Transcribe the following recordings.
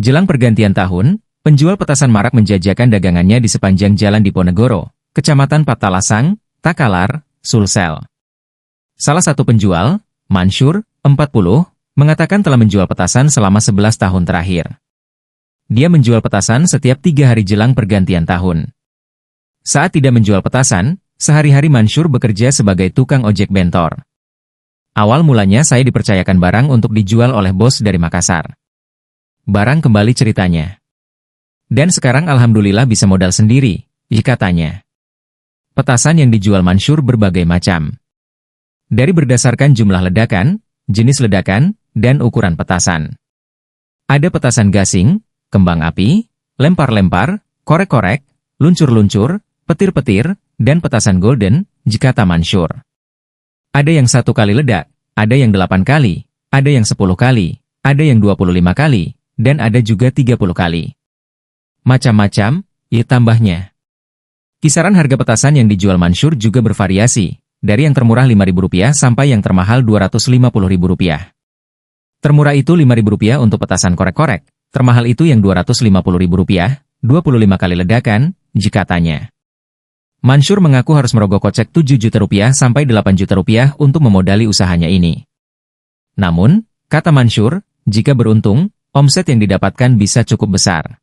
Jelang pergantian tahun, penjual petasan marak menjajakan dagangannya di sepanjang Jalan Diponegoro, Kecamatan Patalasang, Takalar, Sulsel. Salah satu penjual, Mansur, 40, mengatakan telah menjual petasan selama 11 tahun terakhir. Dia menjual petasan setiap 3 hari jelang pergantian tahun. Saat tidak menjual petasan, sehari-hari Mansur bekerja sebagai tukang ojek bentor. Awal mulanya saya dipercayakan barang untuk dijual oleh bos dari Makassar. Barang kembali ceritanya. Dan sekarang alhamdulillah bisa modal sendiri, katanya. Petasan yang dijual Mansur berbagai macam. Dari berdasarkan jumlah ledakan, jenis ledakan, dan ukuran petasan. Ada petasan gasing, kembang api, lempar-lempar, korek-korek, luncur-luncur, petir-petir, dan petasan golden, kata Mansur. Ada yang 1 kali ledak, ada yang 8 kali, ada yang 10 kali, ada yang 25 kali, dan ada juga 30 kali. Macam-macam, tambahnya. Kisaran harga petasan yang dijual Mansur juga bervariasi, dari yang termurah Rp5.000 sampai yang termahal Rp250.000. Termurah itu Rp5.000 untuk petasan korek-korek, termahal itu yang Rp250.000, 25 kali ledakan, katanya. Mansur mengaku harus merogoh kocek Rp7 juta sampai Rp8 juta untuk memodali usahanya ini. Namun, kata Mansur, jika beruntung, omset yang didapatkan bisa cukup besar.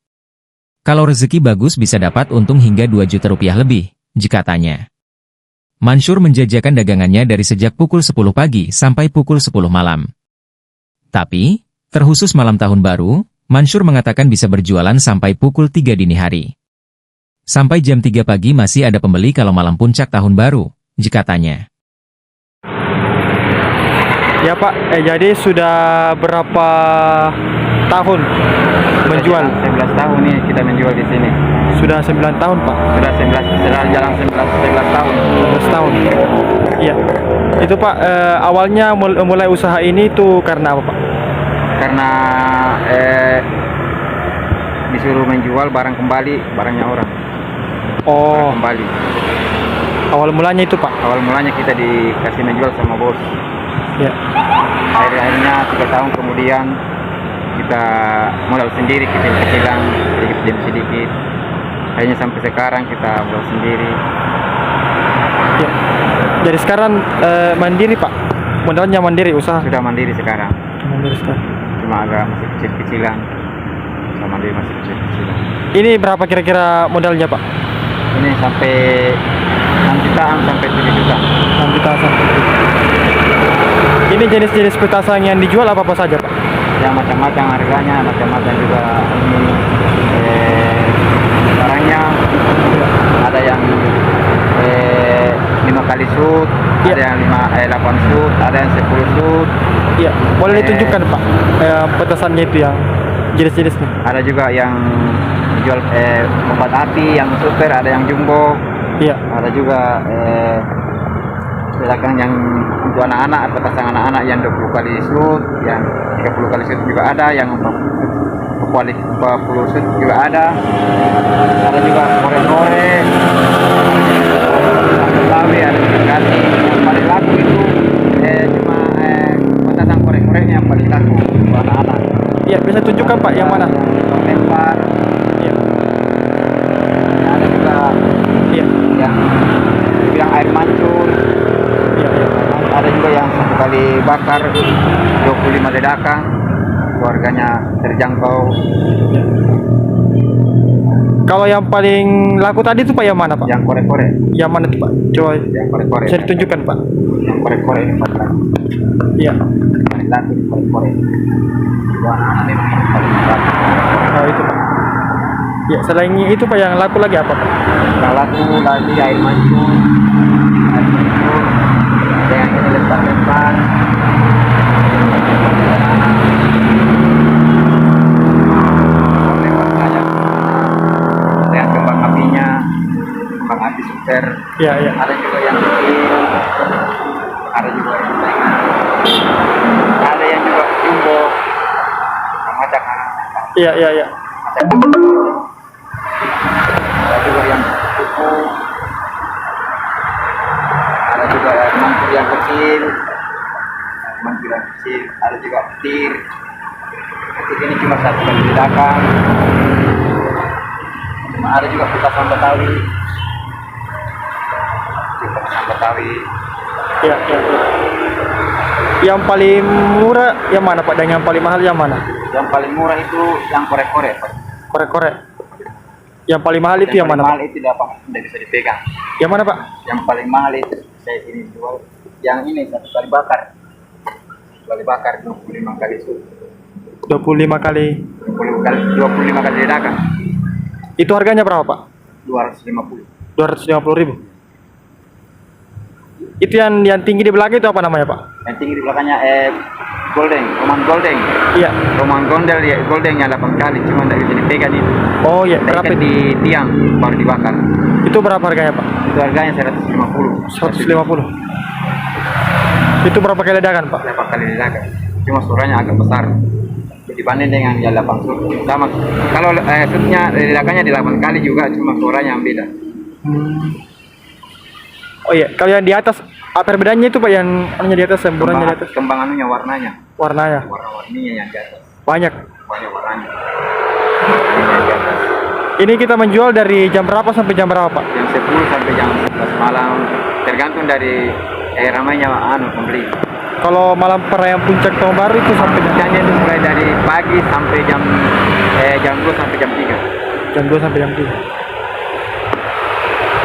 Kalau rezeki bagus bisa dapat untung hingga Rp2 juta lebih, katanya. Mansur menjajakan dagangannya dari sejak pukul 10 pagi sampai pukul 10 malam. Tapi, terkhusus malam tahun baru, Mansur mengatakan bisa berjualan sampai pukul 3 dini hari. Sampai jam 3 pagi masih ada pembeli kalau malam puncak tahun baru, katanya. Ya Pak, jadi sudah berapa tahun menjual? 11 tahun nih kita menjual di sini. Sudah 9 tahun Pak? Sudah jalan 11 tahun. 11 tahun. Iya. Itu Pak, awalnya mulai usaha ini tuh karena apa Pak? Karena disuruh menjual barang kembali, barangnya orang. Oh. Barang kembali. Awal mulanya itu Pak? Awal mulanya kita dikasih menjual sama bos. Ya. Akhirnya 3 tahun kemudian kita modal sendiri, kecil-kecilan, sedikit-sedikit. Akhirnya sampai sekarang kita modal sendiri. Ya. Jadi sekarang mandiri Pak? Modalnya mandiri usaha? Sudah mandiri sekarang. Mandiri sekarang. Cuma agak masih kecil-kecilan. Sama mandiri masih kecil-kecilan. Ini berapa kira-kira modalnya Pak? Ini sampai 6 jutaan sampai 7 juta. 6 juta sampai 7 juta. Ini jenis-jenis petasan yang dijual apa saja Pak? Yang macam-macam harganya, macam-macam juga ini barangnya. Ada yang 5 kali shoot, ya. Ada yang 8 shoot, ada yang 10 shoot. Iya, boleh ditunjukkan Pak petasannya itu yang jenis-jenisnya. Ada juga yang jual obat api, yang super, ada yang jumbo. Iya. Ada juga belakang yang untuk anak-anak, petasan anak-anak yang 20 kali shoot, yang 30 kali shoot juga ada, yang 40 shoot juga ada. Ada juga korek-korek, lawe, ada juga ganti. Yang paling laku itu cuma petasan korek-koreknya yang paling laku untuk anak-anak. Iya, bisa tunjukkan Pak yang mana? Lempar. Iya. Ada juga yang dibilang air mancur. Iya. Ada juga yang 1 kali bakar 25 ledakan, harganya terjangkau. Kalau yang paling laku tadi itu Pak yang mana Pak? Yang korek-korek. Yang mana tuh Pak? Coba Yang korek-korek. bisa ditunjukkan Pak? Yang korek-korek ini paling laku. Iya. Paling laku ini korek-korek. Wah, memang paling laku. Oh itu Pak. Ya, selain itu Pak yang laku lagi apa Pak? Yang laku lagi air mancur. Ada yang ini lempar-lempar. Ada yang kembang apinya, kembang api super. Iya. Ada juga yang kecil, ada juga yang setengah, ada yang juga jumbo, macam Iya. ada juga yang kuku, ada juga yang mangkuk yang kecil, ada juga petir, detik ini cuma satu kali ledakan. Cuma ada juga petasan Betawi. Petasan Betawi. Ya, ya, ya. Yang paling murah yang mana Pak? Dan yang paling mahal yang mana? Yang paling murah itu yang korek-korek, Pak. Korek-korek. Yang paling mahal itu yang paling mana mahal Pak? itu tidak bisa dipegang. Yang mana Pak? Yang paling mahal itu saya ini jual. Yang ini satu kali bakar. Kali bakar 25 kali su. 25 kali. 25 kali ledakan. Itu harganya berapa Pak? 250. 250.000. Itu yang tinggi di belakang itu apa namanya Pak? Yang tinggi di belakangnya Goldeng, Roman Goldeng. Iya. Roman Gondel ya, Goldengnya 8 kali, cuma tidak bisa dipegang itu. Oh iya, berapa Berapa itu? di tiang baru dibakar. Itu berapa harganya Pak? Itu harganya 150. 150. Itu berapa kali ledakan Pak? 8 kali ledakan. Cuma suaranya agak besar dibanding dengan yang 8 shoot. Sama kalau shootnya ledakannya di 8 kali juga, cuma suaranya yang beda. Oh iya, kalau yang di atas apa perbedaannya itu Pak, yang anunya di atas, semburannya di atas? Kembang anunya warnanya. Warnanya Warna-warninya yang di atas. banyak. Banyak warnanya. Yang di atas. Ini kita menjual dari jam berapa sampai jam berapa Pak? Jam 10 sampai jam 11 malam, tergantung dari ramainya pembeli. Kalau malam perayaan puncak tahun baru itu sampai Puncaknya itu mulai dari pagi sampai jam 2 sampai jam 3. jam 2 sampai jam 3.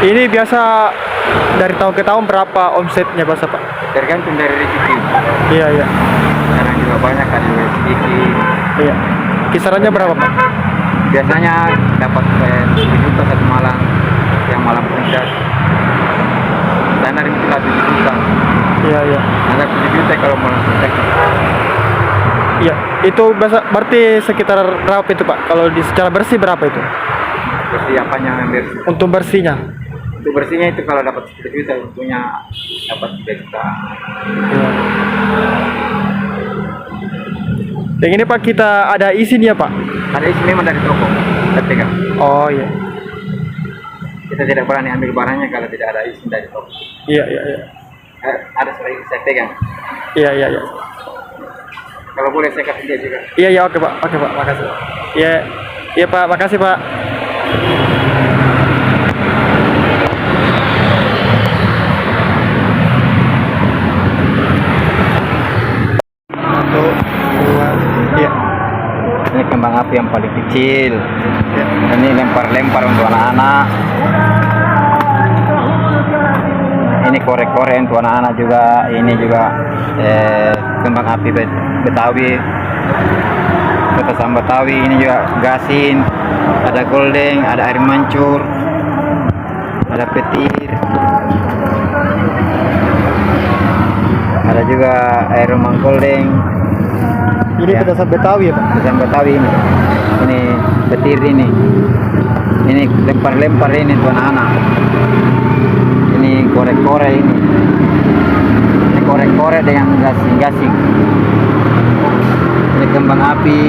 Ini biasa dari tahun ke tahun berapa omsetnya biasa Pak? Tergantung dari rezeki. Iya, iya. Sekarang juga banyak kan yang sedikit. Iya. Kisarannya berapa Pak? Biasanya dapat 7 juta satu malam, yang malam puncak. Standar itu 7 juta. Iya, iya. Ada 7 juta kalau malam puncak. Iya, itu berarti sekitar berapa itu Pak? Kalau secara bersih berapa itu? Bersih apanya yang bersih? Untuk bersihnya? Untuk bersihnya itu kalau dapat 10 juta, untuknya dapat 3 juta. Iya. Yang ini Pak, kita ada izinnya Pak? Ada isi memang dari toko, kita pegang. Oh iya. Kita tidak berani ambil barangnya kalau tidak ada izin dari toko. Iya, iya, iya. Ada surat izin saya pegang. Iya, iya, iya. Kalau boleh saya kasih dia juga. Iya, iya, oke Pak, makasih. Iya, iya Pak, makasih Pak. Satu, dua, iya. Ini kembang api yang paling kecil. Iya. Ini lempar-lempar untuk anak-anak. Ini korek-korek untuk anak-anak juga. Ini juga kembang api Betawi. Petasan Betawi. Ini juga gasin. Ada goldeng, ada air mancur, ada petir. Ada juga air Roman Goldeng. Ini petasan Betawi ya Pak? Petasan Betawi ini. Ini petir ini. Ini lempar-lempar ini tuh anak-anak. Ini korek-korek ini. Ini korek-korek dengan gasing-gasing. Ini kembang api.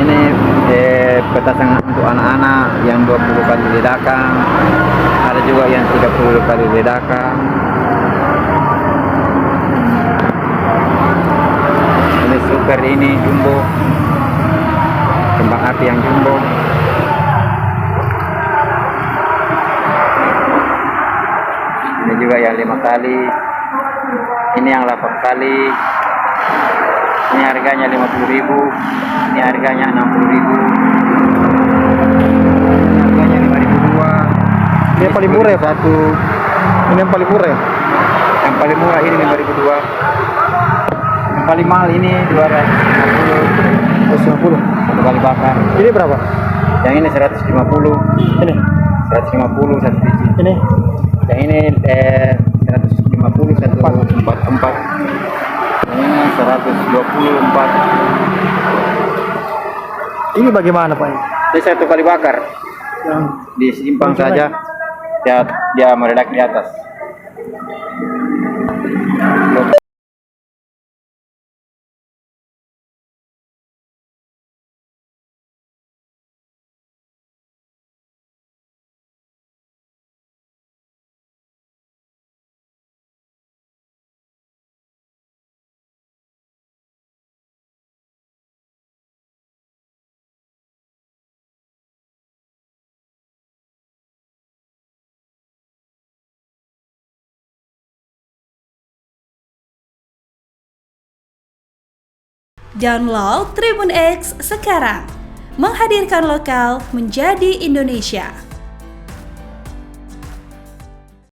Ini petasan untuk anak-anak yang 20 kali ledakan. Ada juga yang 30 kali ledakan. Ini super ini jumbo, kembang api yang jumbo. Ini juga yang 5 kali. Ini yang 8 kali. Ini harganya 50.000. Ini harganya 60.000. Harganya 5.002. Ini yang paling murah ya Pak? Satu. Ini yang paling murah ya? Yang paling murah ini 5.002. Yang paling mahal ini 250. 150. Satu kali bakar. Ini berapa? Yang ini 150. Ini? 150 satu biji. Ini? Yang ini 150 satu empat. Ini 124. Ini bagaimana Pak? Ini satu kali bakar. Yang Disimpang Yang saja. Dia meledak di atas. Download Tribun X sekarang. Menghadirkan lokal menjadi Indonesia.